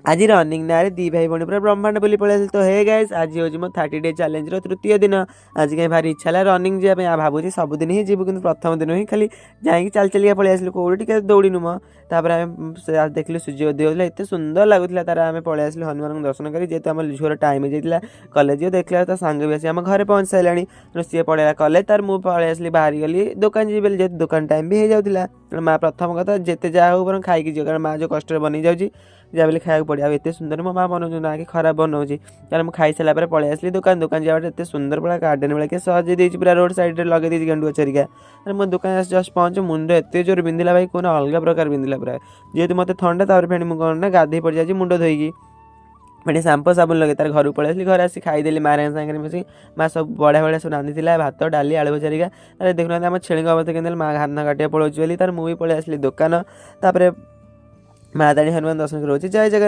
आज रनिंग ना दी भाई भौणी पूरा ब्रह्मांड बोली पड़े तो हे गाइस आज हूँ मो 30 डे चैलेंज तृतीय दिन। आज कहीं भारी इच्छा है रनिंग जाए भावुँ सबुदिन ही जीव कि प्रथम दिन ही खाली जाकि चल चलिया पलि आसलु कौटी टे दौड़ीनु म तापर आम देखिलु सूर्योदय होता एत सुंदर लगुला तार आम पलि आसलु हनुमान दर्शन कर जेहतु आम झुअर टाइम हो जाता कलेज देखला तो सांग भी आसी आम घर पहुँच सारा सी पलैला कलेज तार मुझे पलि आसली बाहरी गली दुकान जी जेहतु दुकान टाइम भी हो जाता माँ प्रथम कथा जिते जहाँ हो बर खाई जीव कारण माँ जो कष्ट बन जाऊँगी जहाँ भी खाया पड़े आते सुंदर मो माँ बनाऊँ ना कि खराब बनाऊँ कारण मुझे खाई सारा पलि आसली दुकान दुकान जावा एत सुंदर पड़ा गार्डन वाले के सजे देती पूरा रोड साइड लगे देती गेंडु गचरिका मो दुकान जस्ट पहुँच मुंड एत जोर बिंदिला भाई कौन अलग प्रकार बिंदिला पूरा जेहतु मत ठंडा तापर फेणी मुझे कौन ना गाधे पड़ जाए मुंड धोईकी फेणी सांपो साबुन लगे तार घर पलि आसली घर आसी खाईदेली माँ सागर मिसी माँ सब बढ़िया बढ़िया सब रांधी भात डाली आलू भजारिका तार देखुना आम छेली अवस्था के माँ धान काटिया पड़ोची बोली तार मुझे पलि आसली दुकान तापर माँ ताणी हनुमान दर्शन कर जय जगन्नाथ।